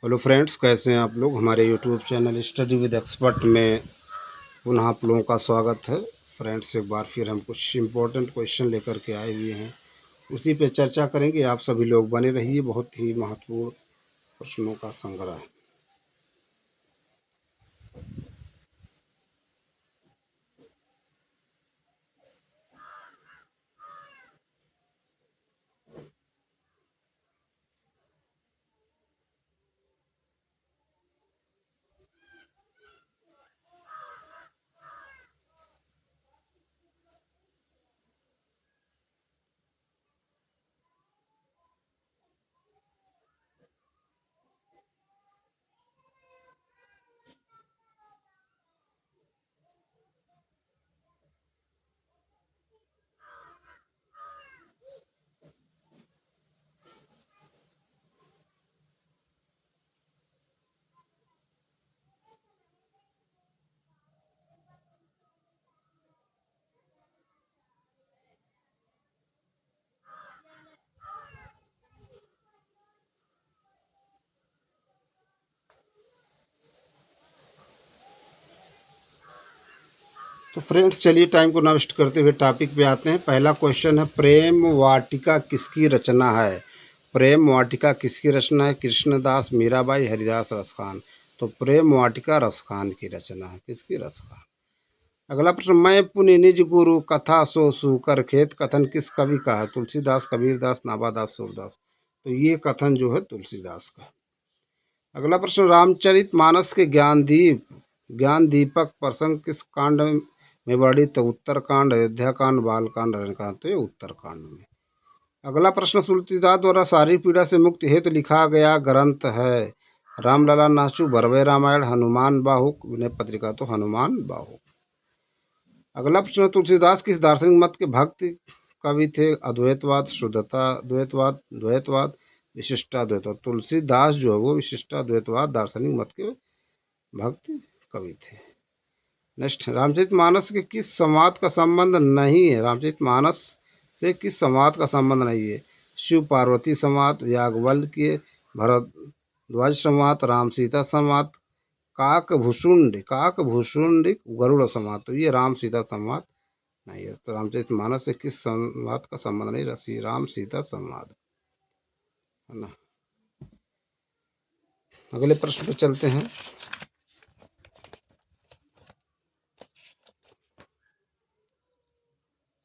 Hello friends, कैसे हैं आप लोग। हमारे YouTube channel study with expert में पुनः आप लोगों का स्वागत है। फ्रेंड्स, एक बार फिर हम कुछ इम्पोर्टेंट क्वेश्चन लेकर के आए हुए हैं, उसी पे चर्चा करेंगे। आप सभी लोग बने रहिए, बहुत ही महत्वपूर्ण प्रश्नों का संग्रह। तो फ्रेंड्स, चलिए टाइम को नष्ट करते हुए टॉपिक पे आते हैं। पहला क्वेश्चन है, प्रेम वाटिका किसकी रचना है। प्रेम वाटिका किसकी रचना है। कृष्णदास, मीराबाई, हरिदास, रसखान। तो प्रेम वाटिका रसखान की रचना है। किसकी? रसखान। अगला प्रश्न, मैं पुनि निज गुरु कथा सो सुकर खेत। कथन किस कवि का है। तुलसीदास, कबीरदास, नाभादास, सूरदास। तो ये कथन जो है तुलसीदास का है। अगला प्रश्न, रामचरित मानस के ज्ञान दीपक प्रसंग किस कांड में वर्णित। तो उत्तर कांड, अयोध्या कांड, बाल कांड, कांड। तो ये उत्तर कांड में। अगला प्रश्न, तुलसीदास द्वारा सारी पीड़ा से मुक्ति हेतु लिखा गया ग्रंथ है। रामलला नाचू, भरवे रामायण, हनुमान बाहुक, विनय पत्रिका। तो हनुमान बाहुक। अगला प्रश्न, तुलसीदास किस दार्शनिक मत के भक्त कवि थे। अद्वैतवाद, शुद्धता द्वैतवाद, द्वैतवाद, विशिष्टाद्वैतवाद। तुलसीदास जो है वो विशिष्टाद्वैतवाद दार्शनिक मत के भक्त कवि थे। नेक्स्ट, रामचरितमानस के किस संवाद का संबंध नहीं है। रामचरितमानस से किस संवाद का संबंध नहीं है। शिव पार्वती संवाद, याज्ञवल्क्य भरद्वाज संवाद, राम सीता संवाद, काकभूषुंड गरुड़ संवाद। तो ये राम सीता संवाद नहीं है। तो रामचरितमानस से किस संवाद का संबंध नहीं। रसी राम सीता संवाद है ना। अगले प्रश्न पे चलते हैं।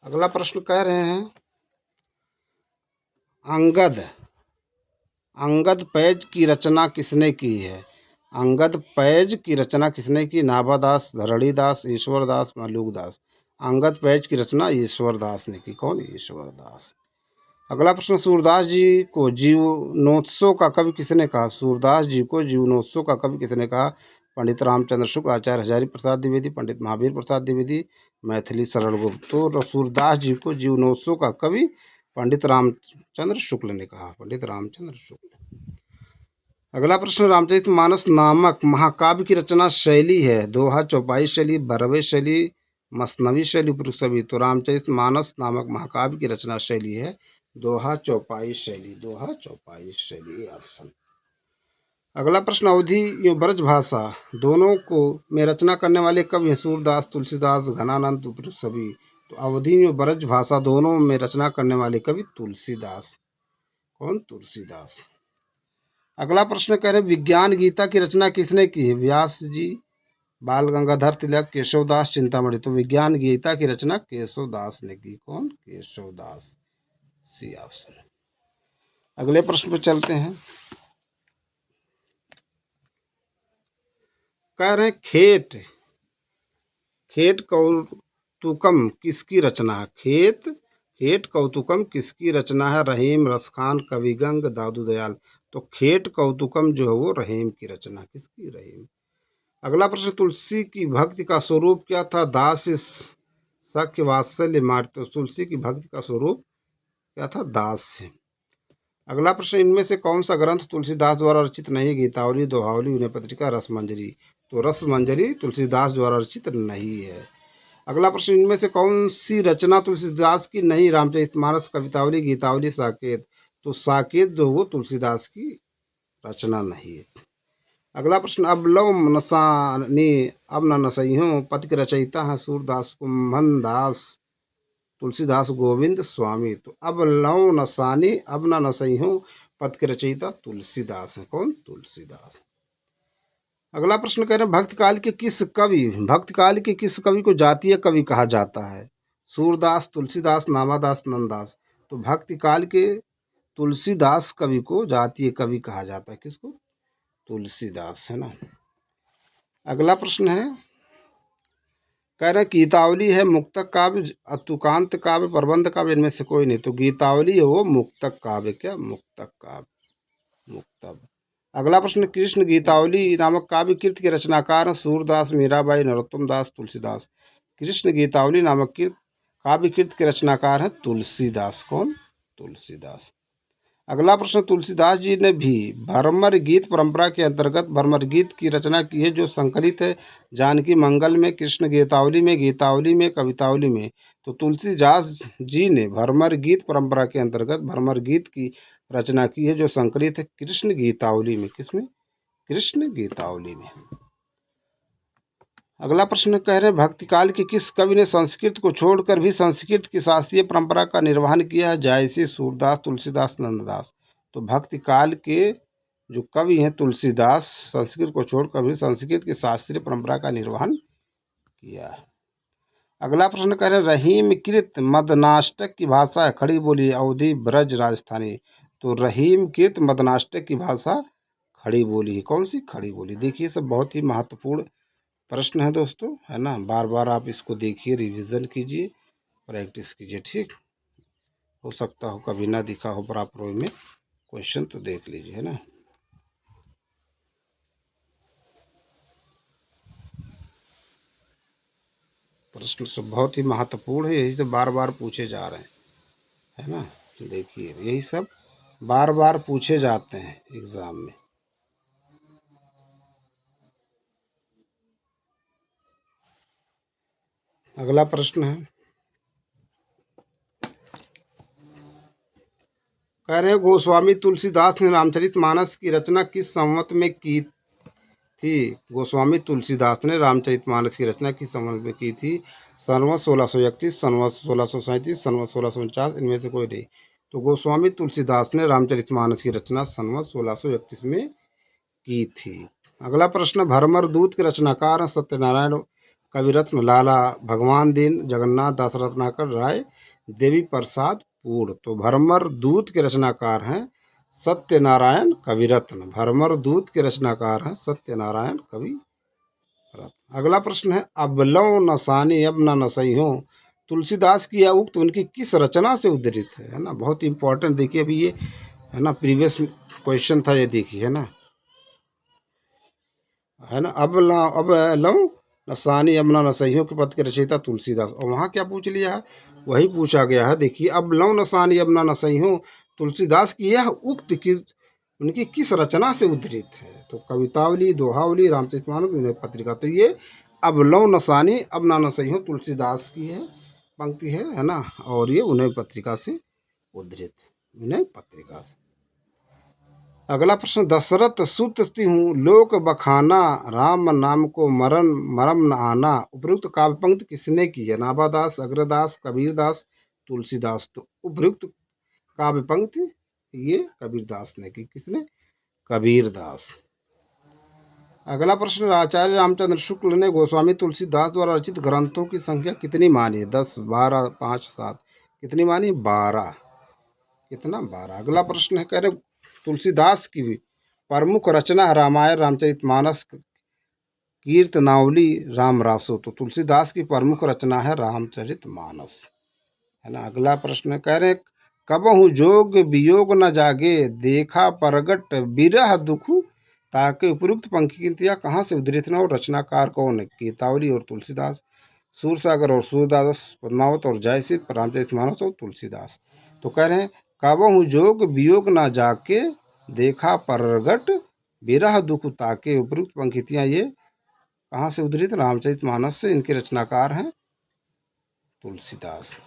अगला प्रश्न कह रहे हैं, अंगद अंगद पैज की रचना किसने की है। अंगद पैज की रचना किसने की। नाभादास, धरणीदास, ईश्वरदास, मलूकदास। अंगद पैज की रचना ईश्वरदास ने की। कौन? ईश्वरदास। अगला प्रश्न, सूरदास जी को जीवनोत्सव का कवि किसने कहा। सूरदास जी को जीवनोत्सव का कवि किसने कहा। पंडित रामचंद्र शुक्ल, आचार्य हजारी प्रसाद द्विवेदी, पंडित महावीर प्रसाद द्विवेदी, मैथिली शरण गुप्त। तो सूरदास जी को जीवनोत्सव का कवि पंडित रामचंद्र शुक्ल ने कहा। पंडित रामचंद्र शुक्ल। अगला प्रश्न, रामचरितमानस नामक महाकाव्य की रचना शैली है। दोहा, चौपाई शैली, भरवे शैली, मसनवी शैली, उपयुक्त सभी। तो रामचरितमानस नामक महाकाव्य की रचना शैली है दोहा चौपाई शैली। दोहा चौपाई शैली ऑप्शन। अगला प्रश्न, अवधी एवं ब्रज भाषा दोनों को में रचना करने वाले कवि हैं। सूरदास, तुलसीदास, घनानंद, उपयुक्त सभी। तो अवधी एवं ब्रज भाषा दोनों में रचना करने वाले कवि तुलसीदास। कौन? तुलसीदास। अगला प्रश्न कह रहे, विज्ञान गीता की रचना किसने की है। व्यास जी, बाल गंगाधर तिलक, केशवदास, चिंतामणि। तो विज्ञान गीता की रचना केशवदास ने की। कौन? केशवदास। C option. अगले प्रश्न पर चलते हैं। कह रहे हैं, खेट कौतुकम किसकी रचना है। खेट कौतुकम किसकी रचना है। रहीम, रसखान, कविगंग, दादू दयाल। तो खेट कौतुकम जो है वो रहीम की रचना। किसकी? रहीम। अगला प्रश्न, तुलसी की भक्ति का स्वरूप क्या था। दास, सख्य, वात्सल्य, मार्ग। तो तुलसी की भक्ति का स्वरूप क्या था। दास। अगला प्रश्न, इनमें से कौन सा ग्रंथ तुलसीदास द्वारा रचित नहीं। गीतावली, दोहावली, विनय पत्रिका, रसमंजरी। तो रसमंजरी तुलसीदास द्वारा रचित नहीं है। अगला प्रश्न, इनमें से कौन सी रचना तुलसीदास की नहीं। रामचरितमानस, कवितावली, गीतावली, साकेत। तो साकेत जो वो तुलसीदास की रचना नहीं है। अगला प्रश्न, अब लव नसानी अब न नसइयों पद के रचयिता हैं सूरदास कुंभन दास तुलसीदास गोविंद स्वामी। तो अब लव नसानी अब न नसइयों पद के रचयिता तुलसीदास हैं। कौन? तुलसीदास। अगला प्रश्न कह रहे हैं भक्त काल के किस कवि को जातीय कवि कहा जाता है? सूरदास, तुलसीदास, नामादास, नंददास। तो भक्ति काल के तुलसीदास कवि को जातीय कवि कहा जाता है। किसको? तुलसीदास, है ना। अगला प्रश्न है, कह रहे गीतावली है मुक्तक काव्य, अतुकांत काव्य, प्रबंध काव्य, इनमें से कोई नहीं। तो गीतावली है वो मुक्तक काव्य। क्या? मुक्तक काव्य, मुक्तक। अगला प्रश्न, कृष्ण गीतावली नामक काव्य कृत के रचनाकार हैं सूरदास, मीराबाई, नरोत्तम दास, तुलसीदास। कृष्ण गीतावली नामक काव्य कृत के रचनाकार हैं तुलसीदास। कौन? तुलसीदास। अगला प्रश्न, तुलसीदास जी ने भी भरमर गीत परंपरा के अंतर्गत भरमर गीत की रचना की है जो संकलित है जानकी मंगल में, कृष्ण गीतावली में, कवितावली में। तो तुलसीदास जी ने भरमर गीत परंपरा के अंतर्गत भरमर गीत की रचना की है जो संकलित है कृष्ण गीतावली में। किसमें? कृष्ण गीतावली में। अगला प्रश्न कह रहे भक्तिकाल के किस कवि ने संस्कृत को छोड़कर भी संस्कृत की शास्त्रीय परंपरा का निर्वहन किया है? जयसी, सूरदास, तुलसीदास, नंददास। तो भक्तिकाल के जो कवि हैं तुलसीदास संस्कृत को छोड़कर भी संस्कृत की शास्त्रीय परंपरा का निर्वहन किया है। अगला प्रश्न कह रहे रहीम कृत मदनाष्टक की भाषा है खड़ी बोली, अवधी, ब्रज, राजस्थानी। तो रहीम कृत मदनाष्टक की भाषा खड़ी बोली है। कौन सी? खड़ी बोली। देखिए सब बहुत ही महत्वपूर्ण प्रश्न है दोस्तों, है ना। बार बार आप इसको देखिए, रिवीजन कीजिए, प्रैक्टिस कीजिए। ठीक, हो सकता हो कभी ना दिखा हो प्रॉपर वे में क्वेश्चन, तो देख लीजिए, है ना। प्रश्न सब बहुत ही महत्वपूर्ण है, यही से बार बार पूछे जा रहे हैं, है ना। देखिए यही सब बार बार पूछे जाते हैं एग्जाम में। अगला प्रश्न है, कह रहे गोस्वामी तुलसीदास ने रामचरितमानस की रचना किस संवत में की थी? गोस्वामी तुलसीदास ने रामचरितमानस की रचना किस संवत में की थी? संवत 1631, संवत 1637, संवत 1649, इनमें से कोई नहीं। तो गोस्वामी तुलसीदास ने रामचरितमानस की रचना संवत 1631 में की थी। अगला प्रश्न, भरमर दूत के रचनाकार हैं सत्यनारायण, कविरत्न, लाला भगवान दीन, जगन्नाथ दास रत्नाकर राय, देवी प्रसाद पूर्ण। तो भरमर दूत के रचनाकार हैं सत्यनारायण कविरत्न। भरमर दूत के रचनाकार हैं सत्यनारायण कवि रत्न। अगला प्रश्न है, अबलौ नसानी अब न नसइयों तुलसीदास की यह उक्त उनकी किस रचना से उद्धृत है ना। बहुत इंपॉर्टेंट, देखिए अभी ये, है ना, प्रीवियस क्वेश्चन था ये, देखिए, है ना, है ना। अब लव नसानी यमुना नसइयों के पद के रचयिता तुलसीदास। और वहाँ क्या पूछ लिया है? वही पूछा गया है। देखिए, अब लव नसानी यमुना नसइयों तुलसीदास की यह उक्त की उनकी किस रचना से उद्धृत है? तो कवितावली, दोहावली, रामचरितमानस, विनय पत्रिका। तो ये अब लव नसानी अब ना नसइयों तुलसीदास की है पंक्ति है ना। और ये विनय पत्रिका से उद्धृत, विनय पत्रिका से। अगला प्रश्न, दशरथ सुत हूँ लोक बखाना, राम नाम को मरण मरम न आना। उपयुक्त काव्य पंक्ति किसने की है? नाभादास, अग्रदास, कबीरदास, तुलसीदास। तो उपयुक्त काव्य पंक्ति ये कबीरदास ने की। किसने? कबीरदास। अगला प्रश्न, आचार्य रामचंद्र शुक्ल ने गोस्वामी तुलसीदास द्वारा रचित ग्रंथों की संख्या कितनी मानी है? 10, 12, 5, 7। कितनी मानी? 12। कितना? 12। अगला प्रश्न है, कह रहे तुलसीदास की प्रमुख रचना है रामायण, रामचरितमानस, कीर्तनावली, रामरासो। तो तुलसीदास की प्रमुख रचना है रामचरितमानस, है ना। अगला प्रश्न कह रहे कबहु जोग वियोग न जागे, देखा परगट बिरह दुखु ताकि। उपयुक्त पंक्तियां कहाँ से उद्धृत हैं और रचनाकार कौन है? गीतावली और तुलसीदास, सूरसागर और सूरदास, पद्मावत और जयसी, रामचरितमानस और तुलसीदास। तो कह रहे हैं काबहु जोग वियोग ना जाके, देखा परगट बिरह दुख ताके। उपयुक्त पंक्तियां ये कहाँ से उद्धृत? रामचरितमानस से। इनके रचनाकार हैं तुलसीदास।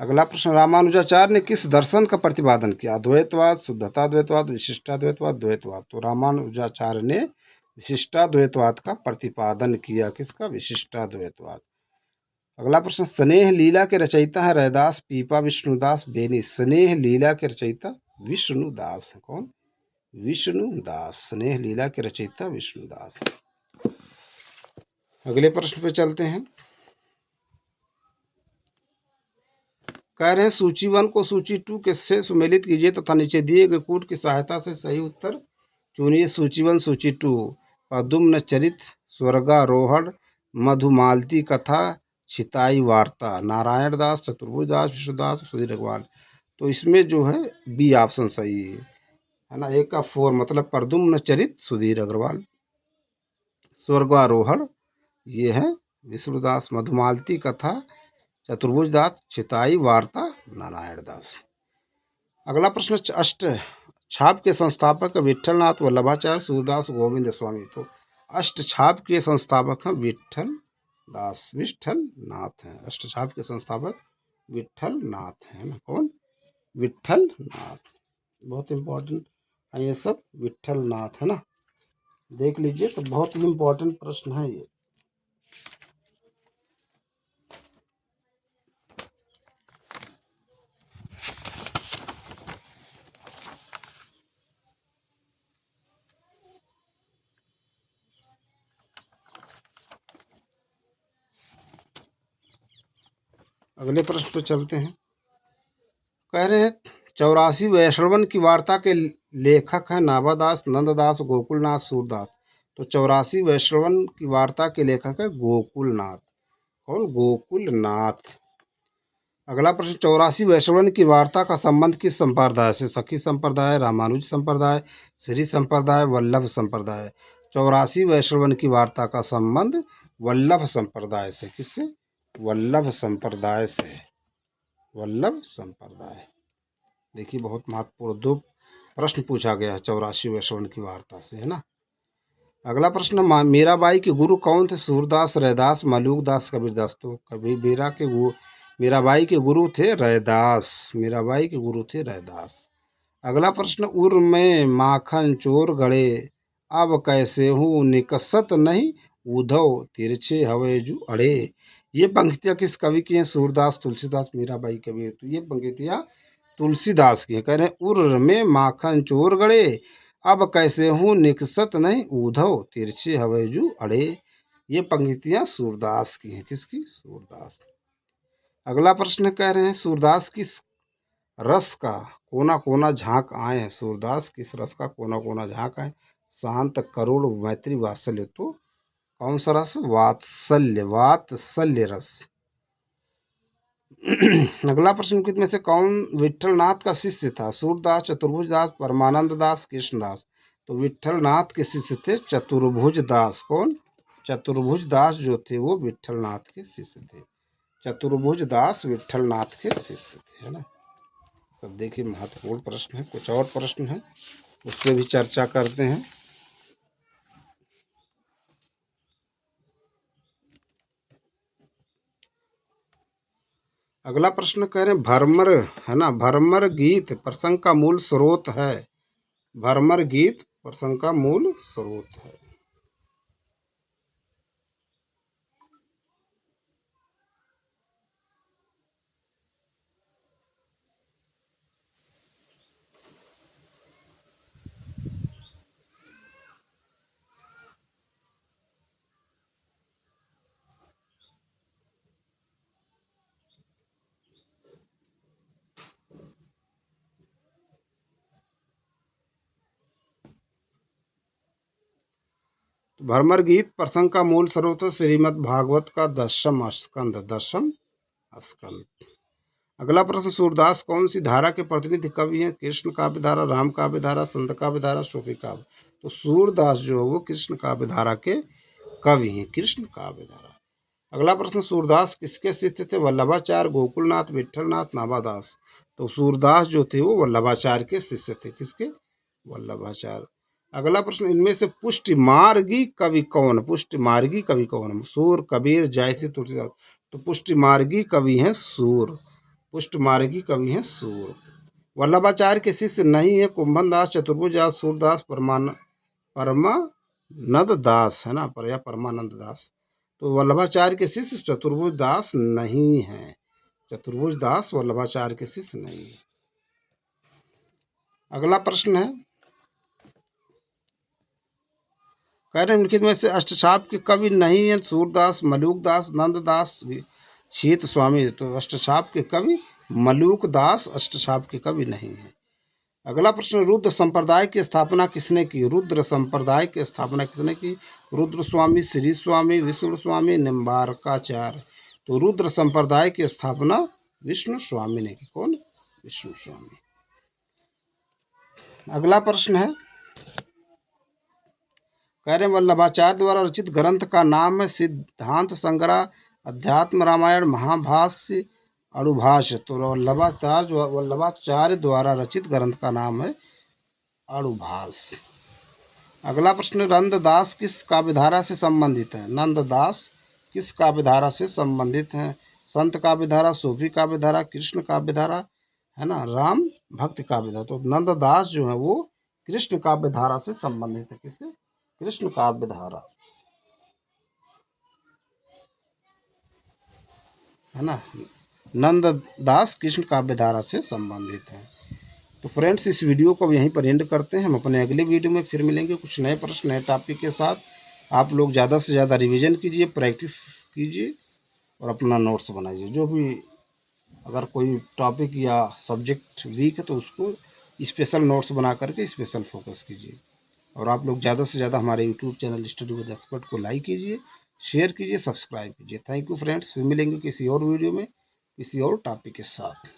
अगला प्रश्न, रामानुजाचार्य ने किस दर्शन का प्रतिपादन किया? अद्वैतवाद, शुद्धताद्वैतवाद, विशिष्टाद्वैतवाद, द्वैतवाद। तो रामानुजाचार्य ने विशिष्टाद्वैतवाद का प्रतिपादन किया। किसका? विशिष्टाद्वैतवाद। अगला प्रश्न, स्नेह लीला के रचयिता है रैदास, पीपा, विष्णुदास, बेनी। स्नेह लीला के रचयिता विष्णुदास है। कौन? विष्णुदास। स्नेह लीला के रचयिता विष्णुदास। अगले प्रश्न पे चलते हैं। कह रहे हैं सूची 1 को सूची 2 के से सुमेलित कीजिए तथा नीचे दिए गए कूट की सहायता से सही उत्तर चुनिए। सूची 1 सूची 2, पदुम्न चरित, स्वर्गारोहण, मधुमालती कथा, छिताई वार्ता। नारायण दास, चतुर्भुज दास, विष्णुदास, सुधीर अग्रवाल। तो इसमें जो है बी ऑप्शन सही है ना। एक का 4 मतलब प्रद्युम्न चरित सुधीर अग्रवाल, स्वर्गारोहण ये है विष्णुदास, मधुमालती कथा चतुर्भुज दास, छिताई वार्ता नारायण दास। अगला प्रश्न, अष्ट छाप के संस्थापक विठलनाथ वल्लभाचार्य, सूरदास, गोविंद स्वामी। तो अष्ट छाप के संस्थापक हैं विठल दास, विठल नाथ हैं। अष्ट छाप के संस्थापक विठल नाथ हैं ना। कौन? विठल नाथ। बहुत इम्पोर्टेंट है ये सब, विठल नाथ है ना। देख लीजिए, तो बहुत ही इम्पोर्टेंट प्रश्न है ये। अगले प्रश्न पर चलते हैं। कह रहे हैं 84 वैष्णवन की वार्ता के लेखक हैं नाभादास, नंददास, गोकुलनाथ, सूरदास। तो 84 वैष्णवन की वार्ता के लेखक है गोकुलनाथ। कौन? गोकुलनाथ। अगला प्रश्न, 84 वैष्णवन की वार्ता का संबंध किस संप्रदाय से? सखी संप्रदाय, रामानुज संप्रदाय, श्री संप्रदाय, वल्लभ संप्रदाय। 84 वैष्णवन की वार्ता का संबंध वल्लभ संप्रदाय से। किससे? वल्लभ संप्रदाय से। वल्लभ संप्रदाय। देखिए, बहुत महत्वपूर्ण 2 प्रश्न पूछा गया है 84 वैष्णवन की वार्ता से, है ना। अगला प्रश्न, मीराबाई के गुरु कौन थे? सूरदास, रैदास, मलूकदास, कबीरदास। तो मीराबाई के गुरु थे रैदास। मीराबाई के गुरु थे रैदास। अगला प्रश्न, उर में माखन चोर गड़े, अब कैसे हूँ निकसत नहीं, उधव तिरछे हवेजू अड़े। ये पंक्तियाँ किस कवि की हैं? सूरदास, तुलसीदास, मीराबाई, कबीर। तो ये पंक्तियाँ तुलसीदास की है। कह रहे हैं उर में माखन चोर गड़े, अब कैसे हूँ निकसत नहीं, उधव तिरछे हवेजू अड़े। ये पंक्तियाँ सूरदास की हैं। किसकी? सूरदास। अगला प्रश्न कह रहे हैं सूरदास किस रस का कोना कोना झांक आए हैं? सूरदास किस रस का कोना कोना झांक आए? शांत, करुण, मैत्री, वात्सल्य। तो कौन सा रस? वात्सल्य। वात्सल्य रस। अगला प्रश्न, कितने में से कौन विठलनाथ का शिष्य था? सूरदास, चतुर्भुज दास, परमानंद दास, कृष्णदास। तो विठलनाथ के शिष्य थे चतुर्भुज दास। कौन? चतुर्भुज दास जो थे वो विठलनाथ के शिष्य थे। चतुर्भुज दास विठलनाथ के शिष्य थे, है ना। सब देखिए, महत्वपूर्ण प्रश्न है। कुछ और प्रश्न है, उस पर भी चर्चा करते हैं। अगला प्रश्न कह रहे हैं भरमर, है ना, भरमर गीत प्रसंग का मूल स्रोत है। भरमर गीत प्रसंग का मूल स्रोत है। भरमर गीत प्रसंग का मूल स्रोत श्रीमद् भागवत का 10वां स्कंद। 10वां स्कंद। अगला प्रश्न, सूरदास कौन सी धारा के प्रतिनिधि कवि हैं? कृष्ण काव्य धारा, राम काव्य धारा, संत काव्य धारा, सूफी काव्य। तो सूरदास जो है वो कृष्ण काव्य धारा के कवि हैं। कृष्ण काव्य धारा। अगला प्रश्न, सूरदास किसके शिष्य थे? वल्लभाचार्य, गोकुलनाथ, विठलनाथ, नाभादास। तो सूरदास जो थे वो वल्लभाचार्य के शिष्य थे। किसके? वल्लभाचार्य। अगला प्रश्न, इनमें से पुष्टि मार्गी कवि कौन? पुष्टि मार्गी कवि कौन? सूर, कबीर, जायसी, तुलसीदास। तो पुष्टि मार्गी कवि हैं सूर। पुष्ट मार्गी कवि हैं सूर। वल्लभाचार्य के शिष्य नहीं है कुंभन दास, चतुर्भुज दास, सूरदास, परमानंद दास, है ना, पर या परमानंद दास। तो वल्लभाचार्य के शिष्य चतुर्भुज दास नहीं है, चतुर्भुज दास वल्लभाचार्य के शिष्य नहीं है। अगला प्रश्न है, कह रहे निम्नलिखित में से अष्टछाप के कवि नहीं है सूरदास, मलूक दास, नंददास, शीत स्वामी। तो अष्टछाप के कवि मलूक दास अष्टछाप के कवि नहीं है। अगला प्रश्न, रुद्र संप्रदाय की स्थापना किसने की? रुद्र संप्रदाय की स्थापना किसने की? रुद्र स्वामी, श्री स्वामी, विष्णु स्वामी, निम्बारकाचार्य। तो रुद्र संप्रदाय की स्थापना विष्णु स्वामी ने की। कौन? विष्णु स्वामी। अगला प्रश्न है, कह रहे वल्लभाचार्य द्वारा रचित ग्रंथ का नाम है सिद्धांत संग्रह, अध्यात्म रामायण, महाभाष्य, अणुभाष्य। तो वल्लभाचार्य द्वारा रचित ग्रंथ का नाम है अणुभाष्य। अगला प्रश्न, नंददास किस काव्यधारा से संबंधित है? नंददास किस काव्यधारा से संबंधित है? संत काव्यधारा, सूफी काव्यधारा, कृष्ण काव्यधारा, है ना, राम भक्ति काव्यधारा। तो नंददास जो है वो कृष्ण काव्यधारा से संबंधित है। किससे? कृष्ण काव्यधारा, है ना, नंददास कृष्ण काव्यधारा से संबंधित है। तो फ्रेंड्स, इस वीडियो को यहीं पर एंड करते हैं। हम अपने अगले वीडियो में फिर मिलेंगे कुछ नए प्रश्न, नए टॉपिक के साथ। आप लोग ज़्यादा से ज़्यादा रिवीजन कीजिए, प्रैक्टिस कीजिए और अपना नोट्स बनाइए। जो भी अगर कोई टॉपिक या सब्जेक्ट वीक है तो उसको स्पेशल नोट्स बना करके स्पेशल फोकस कीजिए। और आप लोग ज़्यादा से ज़्यादा हमारे YouTube channel study with expert को लाइक कीजिए, शेयर कीजिए, सब्सक्राइब कीजिए। थैंक यू फ्रेंड्स, फिर मिलेंगे किसी और वीडियो में किसी और टॉपिक के साथ।